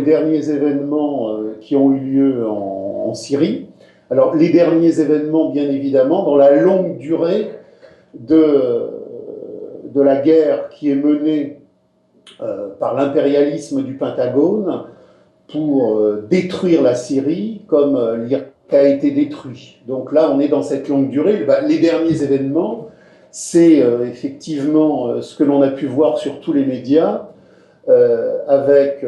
derniers événements qui ont eu lieu en Syrie. Alors, les derniers événements, bien évidemment, dans la longue durée de la guerre qui est menée par l'impérialisme du Pentagone pour détruire la Syrie comme l'Irak a été détruit. Donc là, on est dans cette longue durée. Les derniers événements, c'est effectivement ce que l'on a pu voir sur tous les médias, avec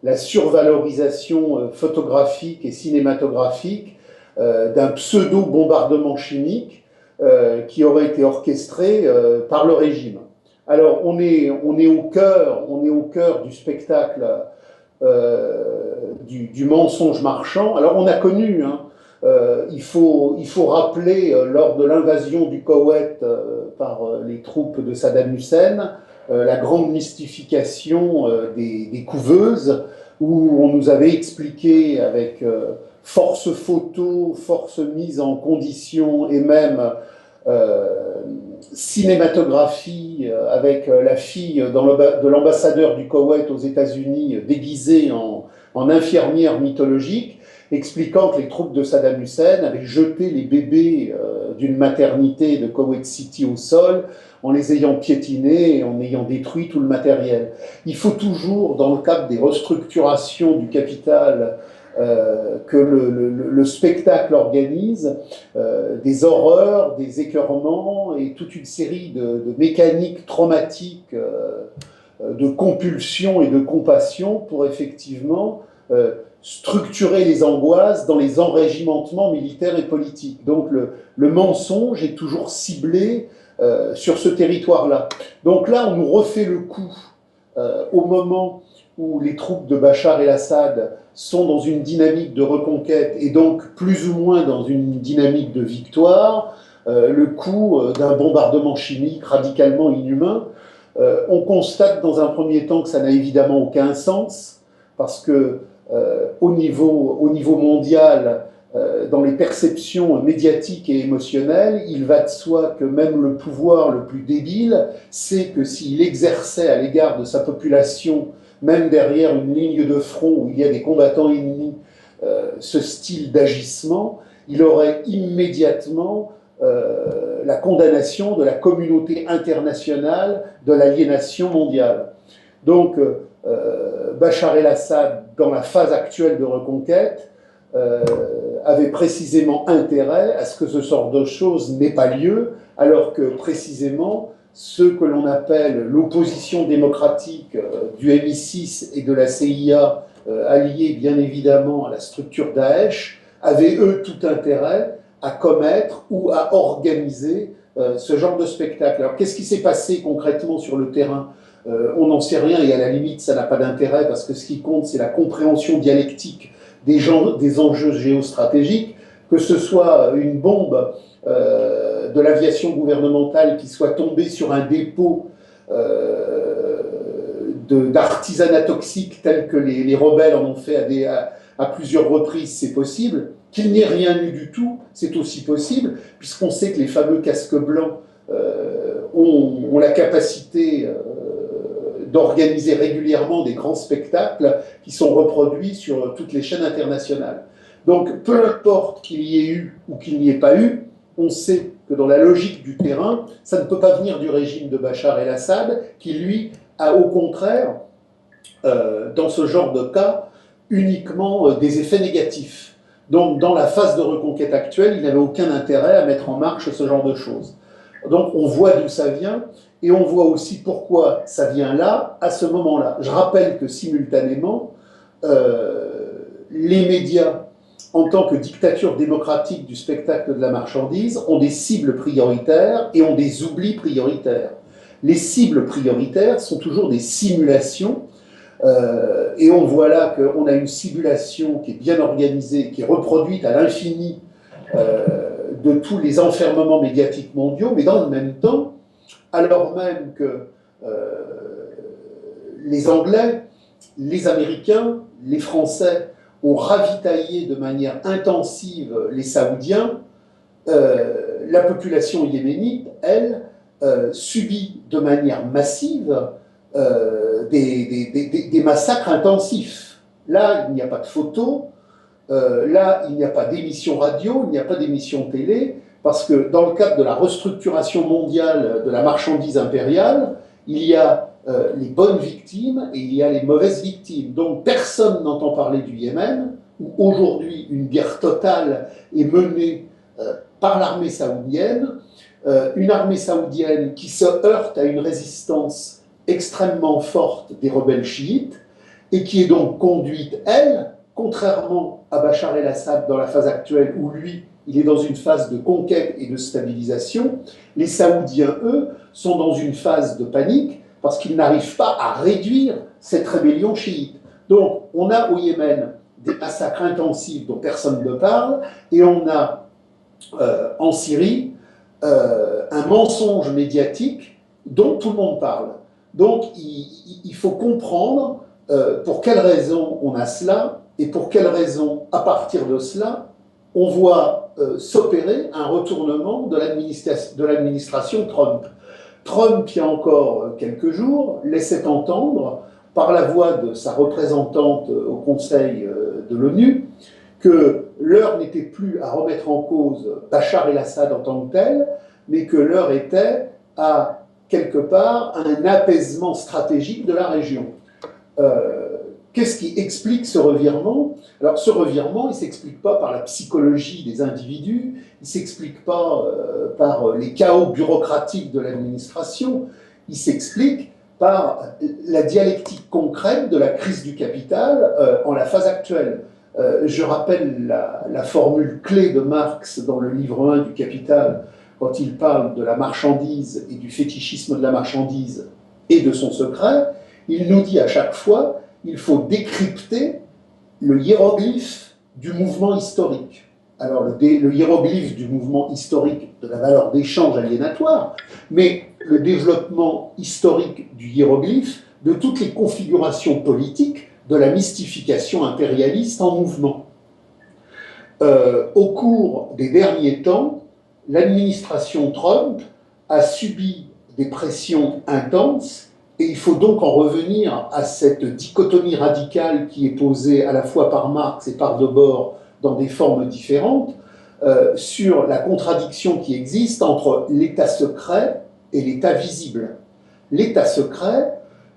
la survalorisation photographique et cinématographique d'un pseudo-bombardement chimique qui aurait été orchestré par le régime. Alors, on est au cœur du spectacle du mensonge marchand. Alors, on a connu, il faut rappeler, lors de l'invasion du Koweït par les troupes de Saddam Hussein, la grande mystification des couveuses, où on nous avait expliqué avec force photo, force mise en condition et même cinématographie avec la fille de l'ambassadeur du Koweït aux États-Unis déguisée en infirmière mythologique, expliquant que les troupes de Saddam Hussein avaient jeté les bébés d'une maternité de Koweït City au sol en les ayant piétinés et en ayant détruit tout le matériel. Il faut toujours, dans le cadre des restructurations du capital que le spectacle organise, des horreurs, des écœurements et toute une série de mécaniques traumatiques, de compulsion et de compassion pour effectivement structurer les angoisses dans les enrégimentements militaires et politiques. Donc le mensonge est toujours ciblé sur ce territoire-là. Donc là, on nous refait le coup au moment où les troupes de Bachar el-Assad sont dans une dynamique de reconquête et donc plus ou moins dans une dynamique de victoire, le coup d'un bombardement chimique radicalement inhumain. On constate dans un premier temps que ça n'a évidemment aucun sens, parce que au niveau mondial, dans les perceptions médiatiques et émotionnelles, il va de soi que même le pouvoir le plus débile sait que s'il exerçait à l'égard de sa population, même derrière une ligne de front où il y a des combattants ennemis, ce style d'agissement, il aurait immédiatement la condamnation de la communauté internationale, de l'aliénation mondiale. Donc, Bachar el-Assad, dans la phase actuelle de reconquête, avait précisément intérêt à ce que ce genre de choses n'ait pas lieu, alors que précisément ce que l'on appelle l'opposition démocratique du MI6 et de la CIA, alliés bien évidemment à la structure Daesh, avaient eux tout intérêt à commettre ou à organiser ce genre de spectacle. Alors qu'est-ce qui s'est passé concrètement sur le terrain ? On n'en sait rien et à la limite ça n'a pas d'intérêt, parce que ce qui compte c'est la compréhension dialectique des enjeux géostratégiques, que ce soit une bombe de l'aviation gouvernementale qui soit tombée sur un dépôt d'artisanat toxique tel que les rebelles en ont fait à plusieurs reprises, c'est possible. Qu'il n'y ait rien eu du tout, c'est aussi possible, puisqu'on sait que les fameux casques blancs ont la capacité d'organiser régulièrement des grands spectacles qui sont reproduits sur toutes les chaînes internationales. Donc, peu importe qu'il y ait eu ou qu'il n'y ait pas eu, on sait que dans la logique du terrain, ça ne peut pas venir du régime de Bachar el-Assad, qui lui a au contraire, dans ce genre de cas, uniquement des effets négatifs. Donc, dans la phase de reconquête actuelle, il n'avait aucun intérêt à mettre en marche ce genre de choses. Donc, on voit d'où ça vient, et on voit aussi pourquoi ça vient là, à ce moment-là. Je rappelle que simultanément, les médias, en tant que dictature démocratique du spectacle de la marchandise, ont des cibles prioritaires et ont des oublis prioritaires. Les cibles prioritaires sont toujours des simulations, et on voit là qu'on a une simulation qui est bien organisée, qui est reproduite à l'infini de tous les enfermements médiatiques mondiaux, mais dans le même temps, alors même que les Anglais, les Américains, les Français ont ravitaillé de manière intensive les Saoudiens, la population yéménite, elle, subit de manière massive des massacres intensifs. Là, il n'y a pas de photos, là, il n'y a pas d'émission radio, il n'y a pas d'émission télé, parce que dans le cadre de la restructuration mondiale de la marchandise impériale, il y a les bonnes victimes et il y a les mauvaises victimes. Donc personne n'entend parler du Yémen, où aujourd'hui une guerre totale est menée par l'armée saoudienne, une armée saoudienne qui se heurte à une résistance extrêmement forte des rebelles chiites et qui est donc conduite, elle, contrairement à Bachar el-Assad dans la phase actuelle où lui, il est dans une phase de conquête et de stabilisation, les Saoudiens, eux, sont dans une phase de panique parce qu'ils n'arrivent pas à réduire cette rébellion chiite. Donc, on a au Yémen des massacres intensifs dont personne ne parle, et on a en Syrie un mensonge médiatique dont tout le monde parle. Donc, il faut comprendre pour quelles raisons on a cela, et pour quelles raisons, à partir de cela, on voit s'opérer un retournement de l'administration Trump. Trump, il y a encore quelques jours, laissait entendre, par la voix de sa représentante au Conseil de l'ONU, que l'heure n'était plus à remettre en cause Bachar el-Assad en tant que tel, mais que l'heure était à, quelque part, un apaisement stratégique de la région. Qu'est-ce qui explique ce revirement? Alors, ce revirement, il ne s'explique pas par la psychologie des individus, il ne s'explique pas par les chaos bureaucratiques de l'administration, il s'explique par la dialectique concrète de la crise du capital en la phase actuelle. Je rappelle la formule clé de Marx dans le livre 1 du Capital, quand il parle de la marchandise et du fétichisme de la marchandise et de son secret. Il nous dit à chaque fois il faut décrypter le hiéroglyphe du mouvement historique. Alors, le hiéroglyphe du mouvement historique de la valeur d'échange aliénatoire, mais le développement historique du hiéroglyphe de toutes les configurations politiques de la mystification impérialiste en mouvement. Au cours des derniers temps, l'administration Trump a subi des pressions intenses. Et il faut donc en revenir à cette dichotomie radicale qui est posée à la fois par Marx et par Debord dans des formes différentes, sur la contradiction qui existe entre l'État secret et l'État visible. L'État secret,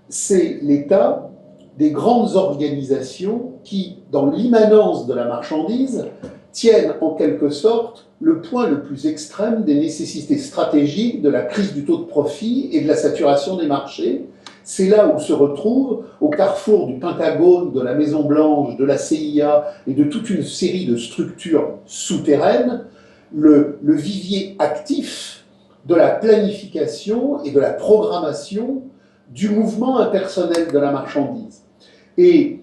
c'est l'État des grandes organisations qui, dans l'immanence de la marchandise, tiennent en quelque sorte le point le plus extrême des nécessités stratégiques de la crise du taux de profit et de la saturation des marchés. C'est là où se retrouve, au carrefour du Pentagone, de la Maison-Blanche, de la CIA et de toute une série de structures souterraines, le vivier actif de la planification et de la programmation du mouvement impersonnel de la marchandise. Et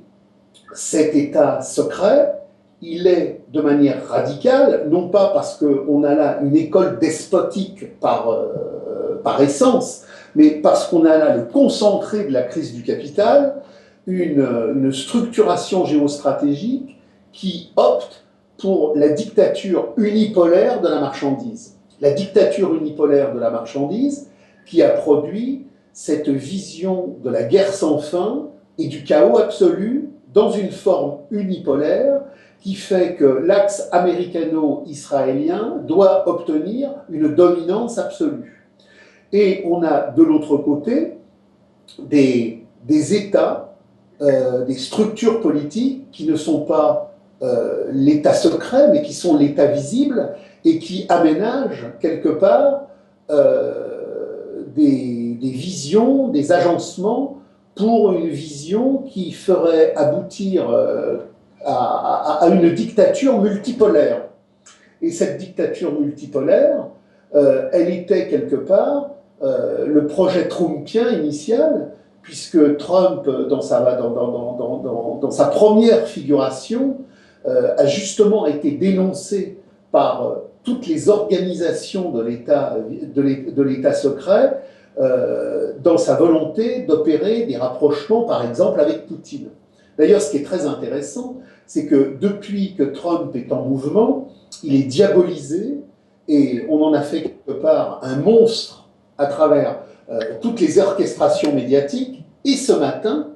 cet état secret, il est de manière radicale, non pas parce qu'on a là une école despotique par essence, mais parce qu'on a là le concentré de la crise du capital, une structuration géostratégique qui opte pour la dictature unipolaire de la marchandise. La dictature unipolaire de la marchandise qui a produit cette vision de la guerre sans fin et du chaos absolu dans une forme unipolaire qui fait que l'axe américano-israélien doit obtenir une dominance absolue. Et on a de l'autre côté des États, des structures politiques qui ne sont pas l'État secret, mais qui sont l'État visible et qui aménagent quelque part des visions, des agencements pour une vision qui ferait aboutir à une dictature multipolaire. Et cette dictature multipolaire, elle était quelque part le projet trumpien initial, puisque Trump, dans sa première figuration, a justement été dénoncé par toutes les organisations de l'État secret dans sa volonté d'opérer des rapprochements, par exemple, avec Poutine. D'ailleurs, ce qui est très intéressant, c'est que depuis que Trump est en mouvement, il est diabolisé et on en a fait quelque part un monstre à travers toutes les orchestrations médiatiques. Et ce matin,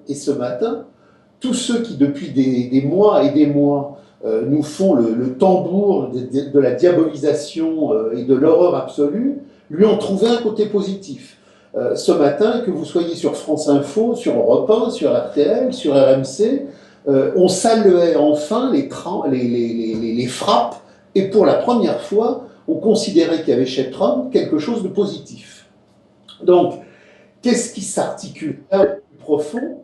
tous ceux qui, depuis des mois et des mois, nous font le tambour de la diabolisation et de l'horreur absolue, lui ont trouvé un côté positif. Ce matin, que vous soyez sur France Info, sur Europe 1, sur RTL, sur RMC, on saluait enfin les frappes, et pour la première fois, on considérait qu'il y avait chez Trump quelque chose de positif. Donc, qu'est-ce qui s'articule là le plus profond?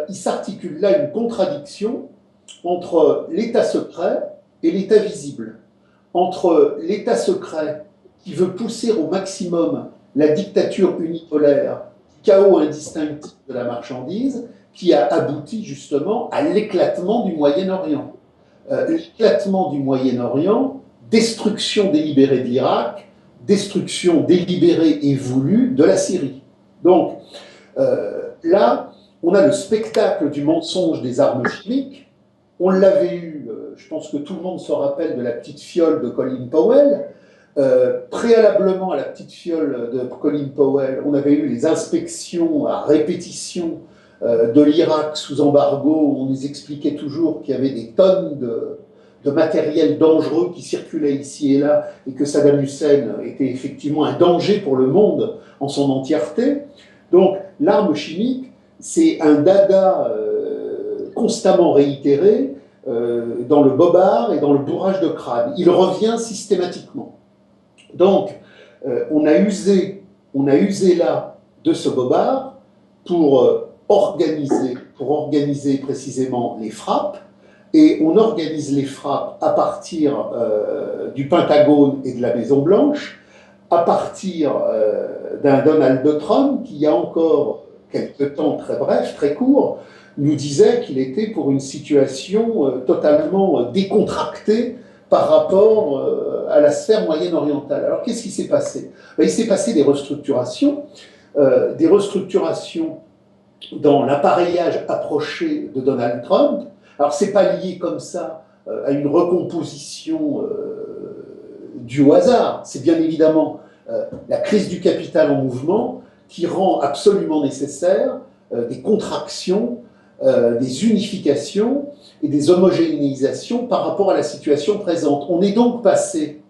Il s'articule là une contradiction entre l'état secret et l'état visible, entre l'état secret qui veut pousser au maximum la dictature unipolaire, chaos indistinctif de la marchandise, qui a abouti justement à l'éclatement du Moyen-Orient. L'éclatement du Moyen-Orient, destruction délibérée de l'Irak, destruction délibérée et voulue de la Syrie. Donc là, on a le spectacle du mensonge des armes chimiques. On l'avait eu, je pense que tout le monde se rappelle de la petite fiole de Colin Powell. Préalablement à la petite fiole de Colin Powell, on avait eu les inspections à répétition de l'Irak sous embargo, où on nous expliquait toujours qu'il y avait des tonnes de matériel dangereux qui circulait ici et là, et que Saddam Hussein était effectivement un danger pour le monde en son entièreté. Donc l'arme chimique, c'est un dada constamment réitéré dans le bobard et dans le bourrage de crâne. Il revient systématiquement. Donc, on a usé là de ce bobard pour organiser précisément les frappes, et on organise les frappes à partir du Pentagone et de la Maison-Blanche, à partir d'un Donald Trump qui, il y a encore quelques temps très bref, très court, nous disait qu'il était pour une situation totalement décontractée par rapport à la sphère moyenne-orientale. Alors qu'est-ce qui s'est passé? Il s'est passé des restructurations dans l'appareillage approché de Donald Trump. Alors c'est pas lié comme ça à une recomposition due au hasard, c'est bien évidemment la crise du capital en mouvement qui rend absolument nécessaire des contractions, des unifications et des homogénéisations par rapport à la situation présente. On est donc passé,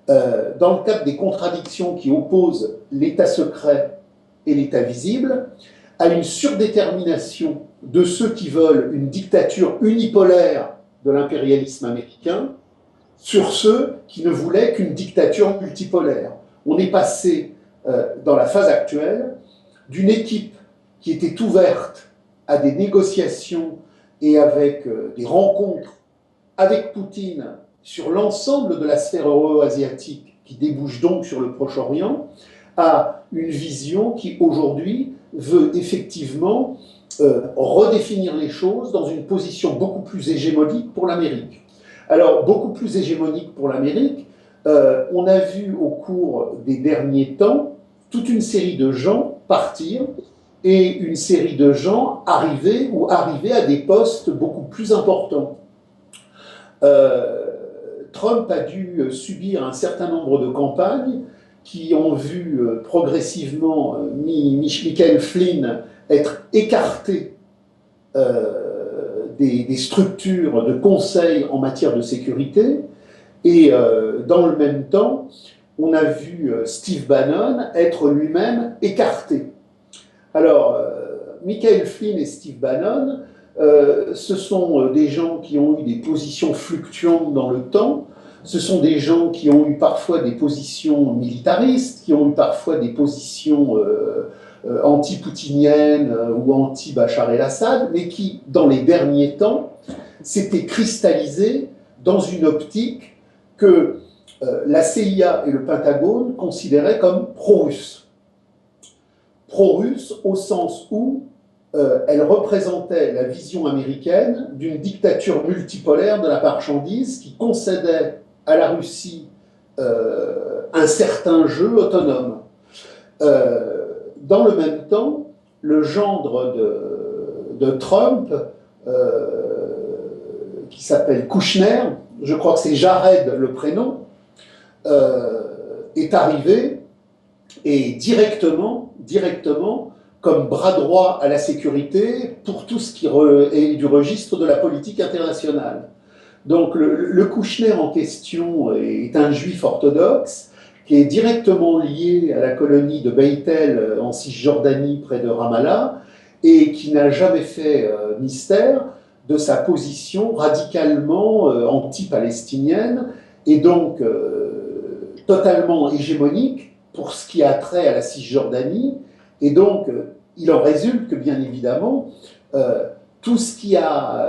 dans le cadre des contradictions qui opposent l'état secret et l'état visible, à une surdétermination de ceux qui veulent une dictature unipolaire de l'impérialisme américain sur ceux qui ne voulaient qu'une dictature multipolaire. On est passé, dans la phase actuelle, d'une équipe qui était ouverte à des négociations et avec des rencontres avec Poutine sur l'ensemble de la sphère euro-asiatique qui débouche donc sur le Proche-Orient, à une vision qui aujourd'hui veut effectivement redéfinir les choses dans une position beaucoup plus hégémonique pour l'Amérique. Alors, beaucoup plus hégémonique pour l'Amérique, on a vu au cours des derniers temps toute une série de gens partir et une série de gens arriver à des postes beaucoup plus importants. Trump a dû subir un certain nombre de campagnes qui ont vu progressivement Michael Flynn être écarté des structures de conseil en matière de sécurité, et dans le même temps, on a vu Steve Bannon être lui-même écarté. Alors, Michael Flynn et Steve Bannon, ce sont des gens qui ont eu des positions fluctuantes dans le temps. Ce sont des gens qui ont eu parfois des positions militaristes, qui ont eu parfois des positions anti-poutiniennes ou anti-Bachar el-Assad, mais qui, dans les derniers temps, s'étaient cristallisés dans une optique que la CIA et le Pentagone considéraient comme pro-russe. Pro-russe au sens où elle représentait la vision américaine d'une dictature multipolaire de la marchandise qui concédait à la Russie un certain jeu autonome. Dans le même temps, le gendre de Trump, qui s'appelle Kushner, je crois que c'est Jared le prénom, est arrivé et directement comme bras droit à la sécurité pour tout ce qui est du registre de la politique internationale. Donc le Kouchner en question est un juif orthodoxe qui est directement lié à la colonie de Beit El en Cisjordanie près de Ramallah et qui n'a jamais fait mystère de sa position radicalement anti-palestinienne et donc totalement hégémonique pour ce qui a trait à la Cisjordanie. Et donc, il en résulte que, bien évidemment, tout ce qui a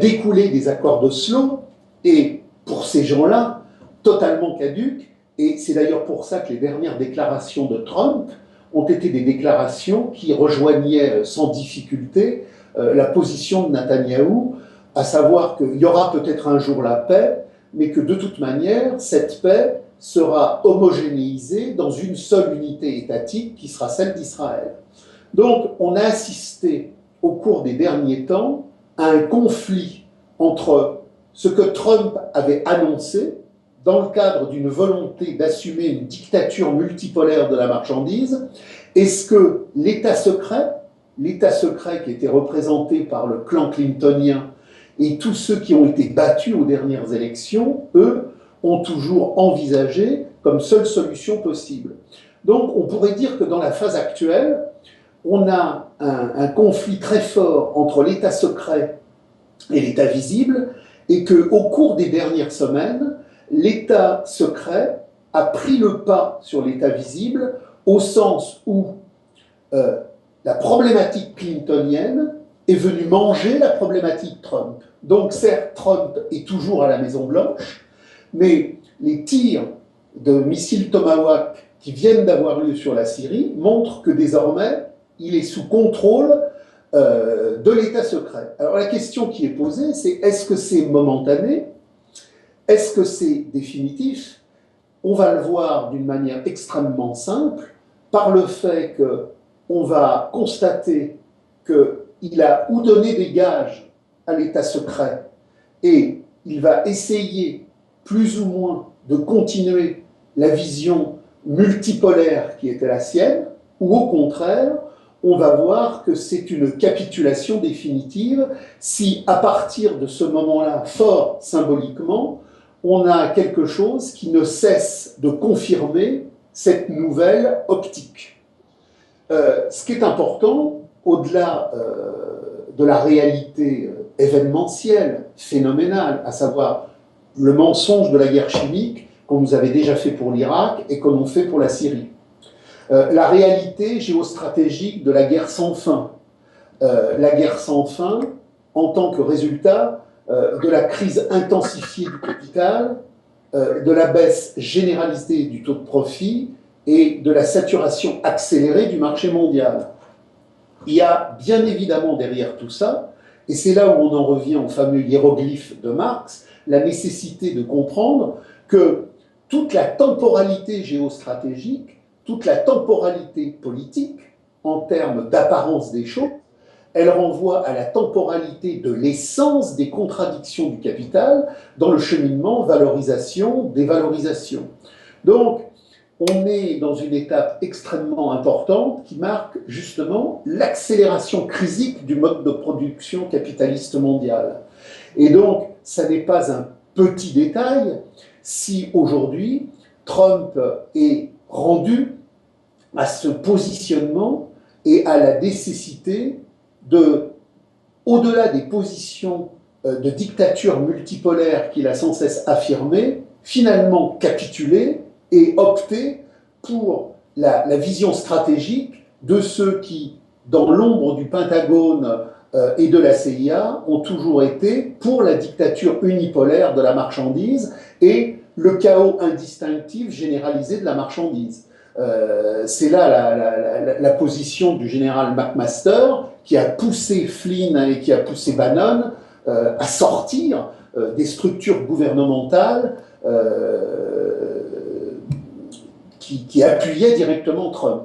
découlé des accords d'Oslo est, pour ces gens-là, totalement caduque. Et c'est d'ailleurs pour ça que les dernières déclarations de Trump ont été des déclarations qui rejoignaient sans difficulté la position de Netanyahou, à savoir qu'il y aura peut-être un jour la paix, mais que de toute manière, cette paix sera homogénéisée dans une seule unité étatique qui sera celle d'Israël. Donc, on a assisté au cours des derniers temps à un conflit entre ce que Trump avait annoncé dans le cadre d'une volonté d'assumer une dictature multipolaire de la marchandise et ce que l'État secret qui était représenté par le clan clintonien et tous ceux qui ont été battus aux dernières élections, eux, ont toujours envisagé comme seule solution possible. Donc on pourrait dire que dans la phase actuelle, on a un conflit très fort entre l'État secret et l'État visible, et qu'au cours des dernières semaines, l'État secret a pris le pas sur l'État visible, au sens où la problématique clintonienne est venue manger la problématique Trump. Donc certes, Trump est toujours à la Maison-Blanche, mais les tirs de missiles Tomahawk qui viennent d'avoir lieu sur la Syrie montrent que désormais, il est sous contrôle de l'État secret. Alors la question qui est posée, c'est est-ce que c'est momentané? Est-ce que c'est définitif? On va le voir d'une manière extrêmement simple, par le fait qu'on va constater qu'il a ou donné des gages à l'État secret et il va essayer plus ou moins de continuer la vision multipolaire qui était la sienne, ou au contraire, on va voir que c'est une capitulation définitive si, à partir de ce moment-là, fort symboliquement, on a quelque chose qui ne cesse de confirmer cette nouvelle optique. Ce qui est important, au-delà de la réalité événementielle, phénoménale, à savoir le mensonge de la guerre chimique qu'on nous avait déjà fait pour l'Irak et qu'on nous fait pour la Syrie. La réalité géostratégique de la guerre sans fin. La guerre sans fin en tant que résultat de la crise intensifiée du capital, de la baisse généralisée du taux de profit et de la saturation accélérée du marché mondial. Il y a bien évidemment derrière tout ça, et c'est là où on en revient au fameux hiéroglyphe de Marx, la nécessité de comprendre que toute la temporalité géostratégique, toute la temporalité politique, en termes d'apparence des choses, elle renvoie à la temporalité de l'essence des contradictions du capital dans le cheminement valorisation-dévalorisation. Donc, on est dans une étape extrêmement importante qui marque justement l'accélération crisique du mode de production capitaliste mondial. Et donc, ça n'est pas un petit détail si aujourd'hui Trump est rendu à ce positionnement et à la nécessité de, au-delà des positions de dictature multipolaire qu'il a sans cesse affirmées, finalement capituler et opter pour la vision stratégique de ceux qui, dans l'ombre du Pentagone et de la CIA, ont toujours été pour la dictature unipolaire de la marchandise et le chaos indistinctif généralisé de la marchandise. C'est là la position du général McMaster qui a poussé Flynn et qui a poussé Bannon à sortir des structures gouvernementales qui appuyaient directement Trump.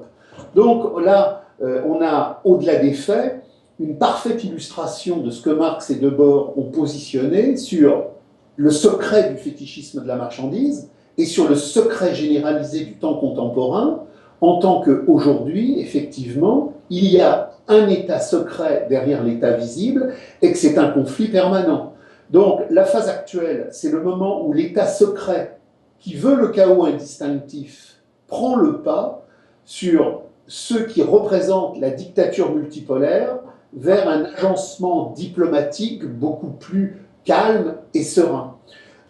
Donc là, on a, au-delà des faits, une parfaite illustration de ce que Marx et Debord ont positionné sur le secret du fétichisme de la marchandise et sur le secret généralisé du temps contemporain, en tant qu'aujourd'hui, effectivement, il y a un État secret derrière l'État visible et que c'est un conflit permanent. Donc la phase actuelle, c'est le moment où l'État secret, qui veut le chaos indistinctif, prend le pas sur ceux qui représentent la dictature multipolaire vers un agencement diplomatique beaucoup plus calme et serein.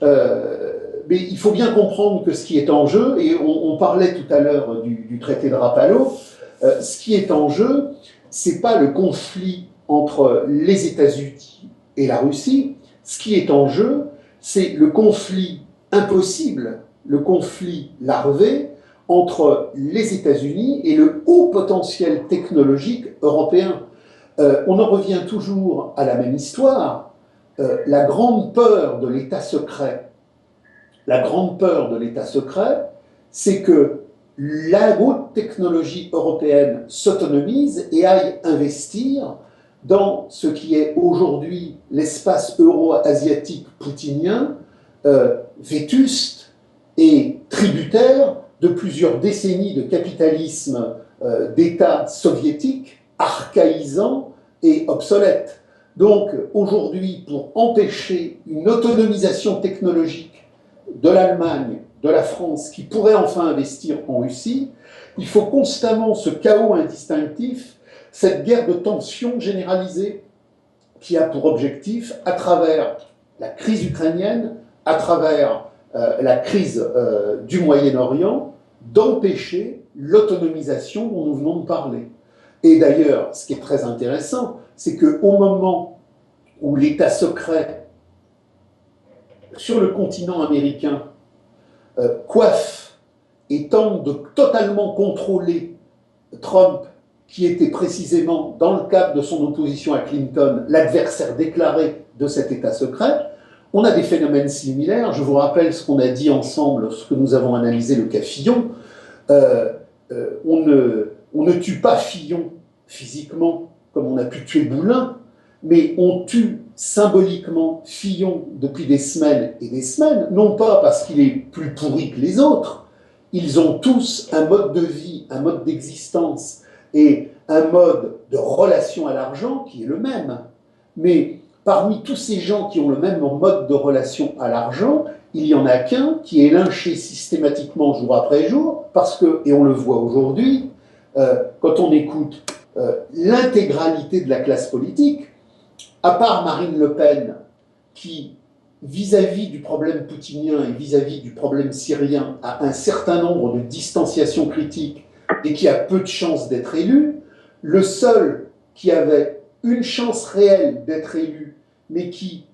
Mais il faut bien comprendre que ce qui est en jeu, et on parlait tout à l'heure du traité de Rapallo, ce qui est en jeu, c'est pas le conflit entre les États-Unis et la Russie. Ce qui est en jeu, c'est le conflit impossible, le conflit larvé entre les États-Unis et le haut potentiel technologique européen. On en revient toujours à la même histoire. La grande peur de l'État secret, la grande peur de l'État secret, c'est que la haute technologie européenne s'autonomise et aille investir dans ce qui est aujourd'hui l'espace euro-asiatique poutinien, vétuste et tributaire de plusieurs décennies de capitalisme d'État soviétique, archaïsant et obsolète. Donc aujourd'hui, pour empêcher une autonomisation technologique de l'Allemagne, de la France, qui pourrait enfin investir en Russie, il faut constamment ce chaos indistinctif, cette guerre de tension généralisée qui a pour objectif, à travers la crise ukrainienne, à travers la crise du Moyen-Orient, d'empêcher l'autonomisation dont nous venons de parler. Et d'ailleurs, ce qui est très intéressant, c'est qu'au moment où l'État secret sur le continent américain coiffe et tente de totalement contrôler Trump, qui était précisément, dans le cadre de son opposition à Clinton, l'adversaire déclaré de cet État secret, on a des phénomènes similaires. Je vous rappelle ce qu'on a dit ensemble lorsque nous avons analysé le cas Fillon. On ne tue pas Fillon physiquement, comme on a pu tuer Boulin, mais on tue symboliquement Fillon depuis des semaines et des semaines, non pas parce qu'il est plus pourri que les autres, ils ont tous un mode de vie, un mode d'existence et un mode de relation à l'argent qui est le même. Mais parmi tous ces gens qui ont le même mode de relation à l'argent, il n'y en a qu'un qui est lynché systématiquement jour après jour, parce que, et on le voit aujourd'hui, quand on écoute l'intégralité de la classe politique, à part Marine Le Pen, qui, vis-à-vis du problème poutinien et vis-à-vis du problème syrien, a un certain nombre de distanciations critiques et qui a peu de chances d'être élu, le seul qui avait une chance réelle d'être élu, mais qui,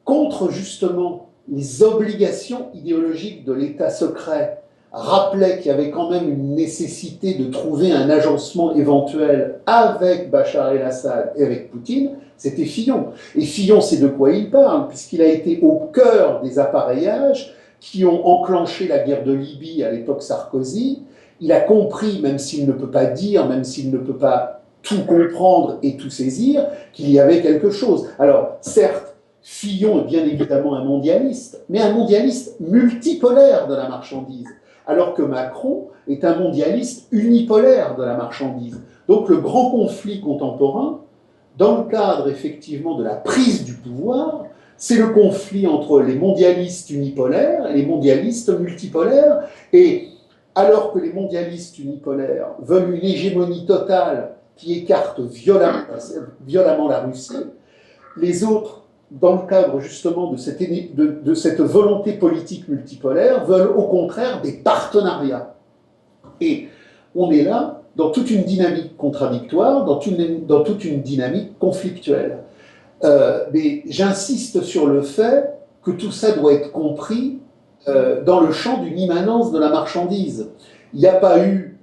contre justement les obligations idéologiques de l'État secret, rappelait qu'il y avait quand même une nécessité de trouver un agencement éventuel avec Bachar el-Assad et avec Poutine, c'était Fillon. Et Fillon, c'est de quoi il parle, puisqu'il a été au cœur des appareillages qui ont enclenché la guerre de Libye à l'époque Sarkozy. Il a compris, même s'il ne peut pas dire, même s'il ne peut pas tout comprendre et tout saisir, qu'il y avait quelque chose. Alors, certes, Fillon est bien évidemment un mondialiste, mais un mondialiste multipolaire de la marchandise, alors que Macron est un mondialiste unipolaire de la marchandise. Donc le grand conflit contemporain, dans le cadre effectivement de la prise du pouvoir, c'est le conflit entre les mondialistes unipolaires et les mondialistes multipolaires. Et alors que les mondialistes unipolaires veulent une hégémonie totale qui écarte violemment la Russie, les autres, dans le cadre justement de cette volonté politique multipolaire, veulent au contraire des partenariats. Et on est là dans toute une dynamique contradictoire, dans toute une dynamique conflictuelle. Mais j'insiste sur le fait que tout ça doit être compris dans le champ d'une immanence de la marchandise. Il n'y a pas eu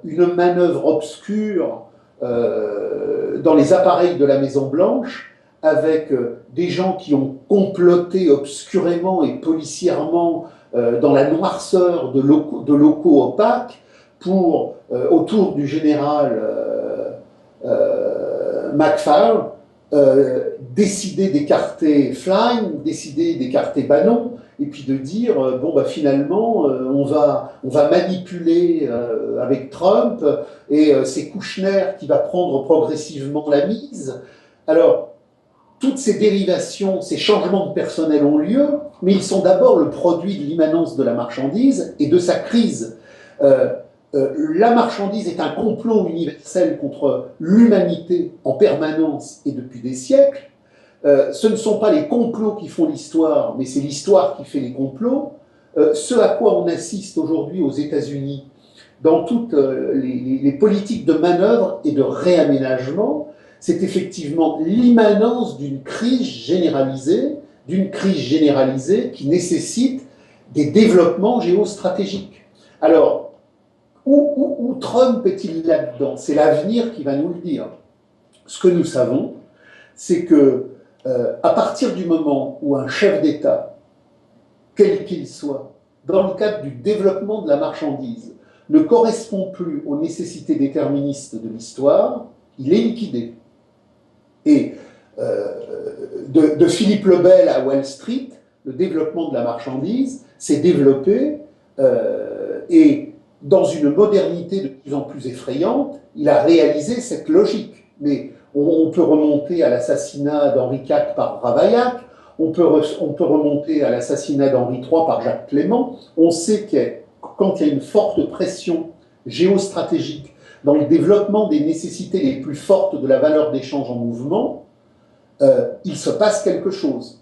une manœuvre obscure dans les appareils de la Maison-Blanche avec des gens qui ont comploté obscurément et policièrement dans la noirceur de locaux opaques pour, autour du général McFarlane, décider d'écarter Flynn, décider d'écarter Bannon, et puis de dire, bon, bah, finalement, on va manipuler avec Trump, et c'est Kouchner qui va prendre progressivement la mise. Alors, toutes ces dérivations, ces changements de personnel ont lieu, mais ils sont d'abord le produit de l'immanence de la marchandise et de sa crise. La marchandise est un complot universel contre l'humanité en permanence et depuis des siècles. Ce ne sont pas les complots qui font l'histoire, mais c'est l'histoire qui fait les complots. Ce à quoi on assiste aujourd'hui aux États-Unis, dans toutes les politiques de manœuvre et de réaménagement, c'est effectivement l'immanence d'une crise généralisée qui nécessite des développements géostratégiques. Alors, où Trump est-il là-dedans? C'est l'avenir qui va nous le dire. Ce que nous savons, c'est que à partir du moment où un chef d'État, quel qu'il soit, dans le cadre du développement de la marchandise, ne correspond plus aux nécessités déterministes de l'histoire, il est liquidé. Et de Philippe le Bel à Wall Street, le développement de la marchandise s'est développé et dans une modernité de plus en plus effrayante, il a réalisé cette logique. Mais on peut remonter à l'assassinat d'Henri IV par Ravaillac, on peut remonter à l'assassinat d'Henri III par Jacques Clément. On sait que quand il y a une forte pression géostratégique dans le développement des nécessités les plus fortes de la valeur d'échange en mouvement, il se passe quelque chose.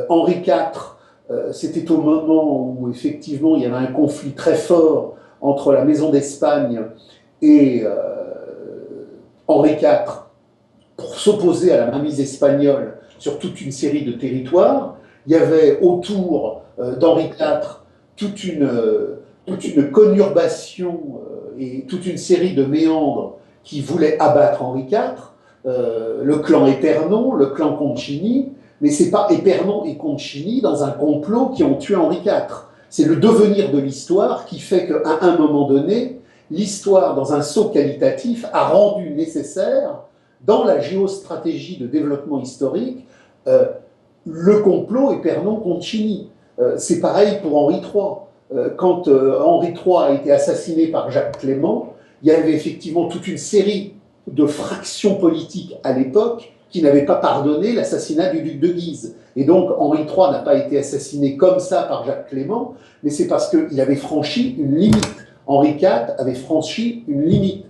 Henri IV, c'était au moment où effectivement il y avait un conflit très fort entre la Maison d'Espagne et Henri IV pour s'opposer à la mainmise espagnole sur toute une série de territoires. Il y avait autour d'Henri IV toute une conurbation et toute une série de méandres qui voulaient abattre Henri IV, le clan Épernon, le clan Concini, mais ce n'est pas Épernon et Concini dans un complot qui ont tué Henri IV. C'est le devenir de l'histoire qui fait qu'à un moment donné, l'histoire, dans un saut qualitatif, a rendu nécessaire, dans la géostratégie de développement historique, le complot Épernon-Concini. C'est pareil pour Henri III. Quand Henri III a été assassiné par Jacques Clément, il y avait effectivement toute une série de fractions politiques à l'époque qui n'avaient pas pardonné l'assassinat du duc de Guise. Et donc Henri III n'a pas été assassiné comme ça par Jacques Clément, mais c'est parce qu'il avait franchi une limite. Henri IV avait franchi une limite.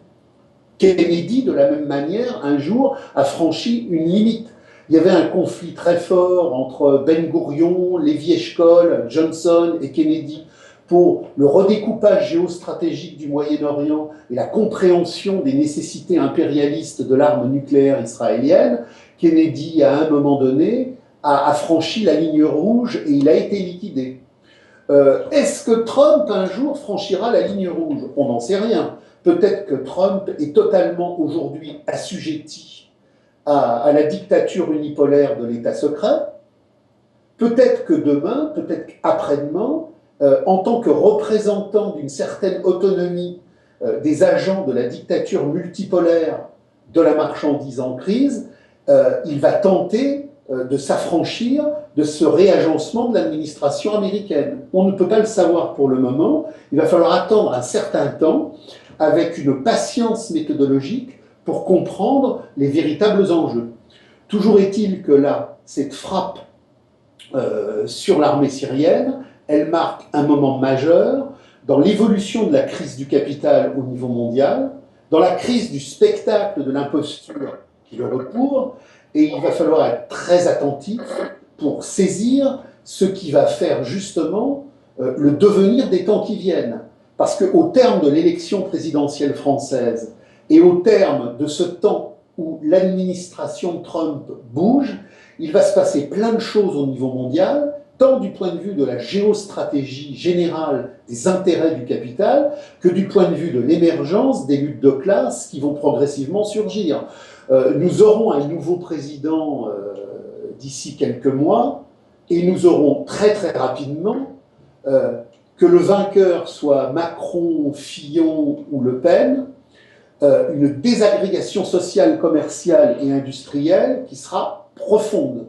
Kennedy, de la même manière, un jour, a franchi une limite. Il y avait un conflit très fort entre Ben Gourion, Lévi Eshkol, Johnson et Kennedy pour le redécoupage géostratégique du Moyen-Orient et la compréhension des nécessités impérialistes de l'arme nucléaire israélienne. Kennedy, à un moment donné, a franchi la ligne rouge et il a été liquidé. Est-ce que Trump, un jour, franchira la ligne rouge? On n'en sait rien. Peut-être que Trump est totalement aujourd'hui assujetti à la dictature unipolaire de l'État secret. Peut-être que demain, peut-être qu'après-demain, en tant que représentant d'une certaine autonomie des agents de la dictature multipolaire de la marchandise en crise, il va tenter de s'affranchir de ce réagencement de l'administration américaine. On ne peut pas le savoir pour le moment, il va falloir attendre un certain temps avec une patience méthodologique pour comprendre les véritables enjeux. Toujours est-il que là, cette frappe sur l'armée syrienne, elle marque un moment majeur dans l'évolution de la crise du capital au niveau mondial, dans la crise du spectacle de l'imposture qui le recouvre, et il va falloir être très attentif pour saisir ce qui va faire justement le devenir des temps qui viennent. Parce qu'au terme de l'élection présidentielle française et au terme de ce temps où l'administration Trump bouge, il va se passer plein de choses au niveau mondial, tant du point de vue de la géostratégie générale des intérêts du capital que du point de vue de l'émergence des luttes de classe qui vont progressivement surgir. Nous aurons un nouveau président d'ici quelques mois et nous aurons très très rapidement, que le vainqueur soit Macron, Fillon ou Le Pen, une désagrégation sociale, commerciale et industrielle qui sera profonde.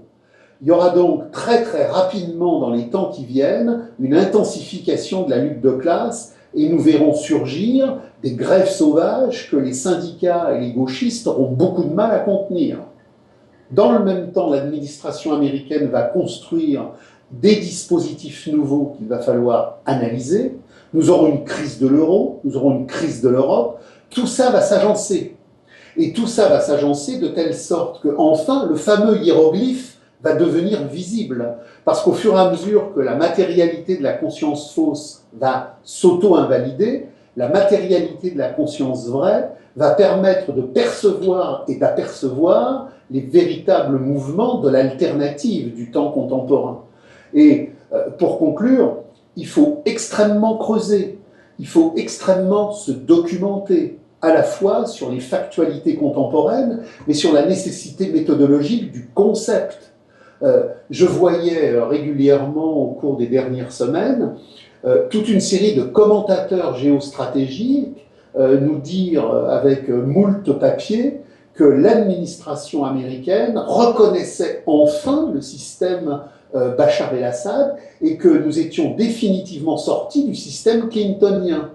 Il y aura donc très très rapidement dans les temps qui viennent une intensification de la lutte de classe et nous verrons surgir des grèves sauvages que les syndicats et les gauchistes auront beaucoup de mal à contenir. Dans le même temps, l'administration américaine va construire des dispositifs nouveaux qu'il va falloir analyser. Nous aurons une crise de l'euro, nous aurons une crise de l'Europe. Tout ça va s'agencer. Et tout ça va s'agencer de telle sorte que, enfin, le fameux hiéroglyphe va devenir visible. Parce qu'au fur et à mesure que la matérialité de la conscience fausse va s'auto-invalider, la matérialité de la conscience vraie va permettre de percevoir et d'apercevoir les véritables mouvements de l'alternative du temps contemporain. Et pour conclure, il faut extrêmement creuser, il faut extrêmement se documenter, à la fois sur les factualités contemporaines, mais sur la nécessité méthodologique du concept. Je voyais régulièrement au cours des dernières semaines toute une série de commentateurs géostratégiques nous dire avec moult papier que l'administration américaine reconnaissait enfin le système Bachar el-Assad et que nous étions définitivement sortis du système clintonien.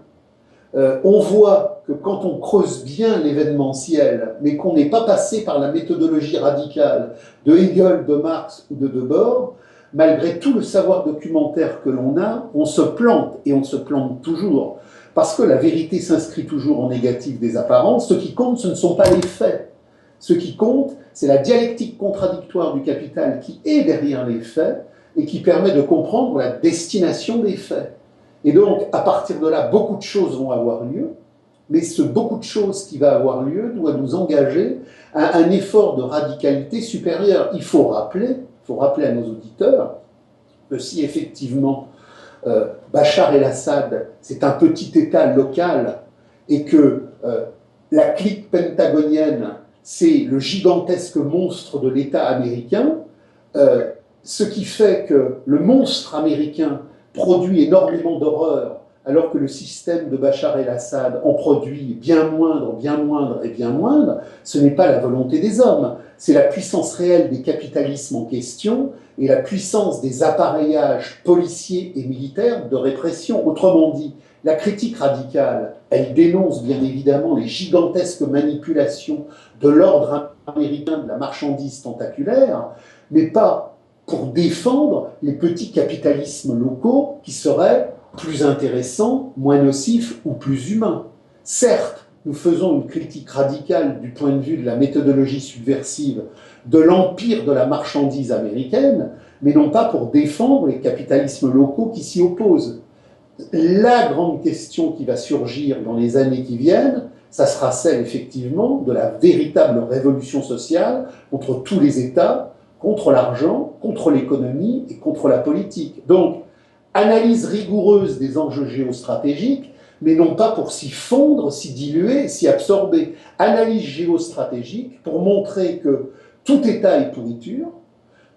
On voit que quand on creuse bien l'événementiel, mais qu'on n'est pas passé par la méthodologie radicale de Hegel, de Marx ou de Debord, malgré tout le savoir documentaire que l'on a, on se plante, et on se plante toujours, parce que la vérité s'inscrit toujours en négatif des apparences. Ce qui compte, ce ne sont pas les faits. Ce qui compte, c'est la dialectique contradictoire du capital qui est derrière les faits et qui permet de comprendre la destination des faits. Et donc, à partir de là, beaucoup de choses vont avoir lieu, mais ce beaucoup de choses qui va avoir lieu doit nous engager à un effort de radicalité supérieure. Il faut rappeler à nos auditeurs que si effectivement Bachar el-Assad, c'est un petit État local et que la clique pentagonienne, c'est le gigantesque monstre de l'État américain, ce qui fait que le monstre américain produit énormément d'horreur, alors que le système de Bachar el-Assad en produit bien moindre, bien moindre et bien moindre, ce n'est pas la volonté des hommes, c'est la puissance réelle des capitalismes en question et la puissance des appareillages policiers et militaires de répression. Autrement dit, la critique radicale, elle dénonce bien évidemment les gigantesques manipulations de l'ordre américain de la marchandise tentaculaire, mais pas pour défendre les petits capitalismes locaux qui seraient plus intéressants, moins nocifs ou plus humains. Certes, nous faisons une critique radicale du point de vue de la méthodologie subversive de l'empire de la marchandise américaine, mais non pas pour défendre les capitalismes locaux qui s'y opposent. La grande question qui va surgir dans les années qui viennent, ça sera celle effectivement de la véritable révolution sociale contre tous les États, contre l'argent, contre l'économie et contre la politique. Donc, analyse rigoureuse des enjeux géostratégiques, mais non pas pour s'y fondre, s'y diluer, s'y absorber. Analyse géostratégique pour montrer que tout État est pourriture,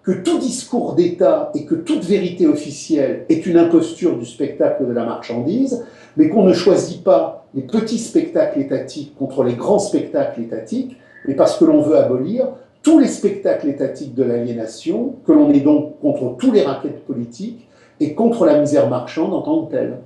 que tout discours d'État et que toute vérité officielle est une imposture du spectacle de la marchandise, mais qu'on ne choisit pas les petits spectacles étatiques contre les grands spectacles étatiques, mais parce que l'on veut abolir tous les spectacles étatiques de l'aliénation, que l'on est donc contre tous les rackets politiques et contre la misère marchande en tant que telle.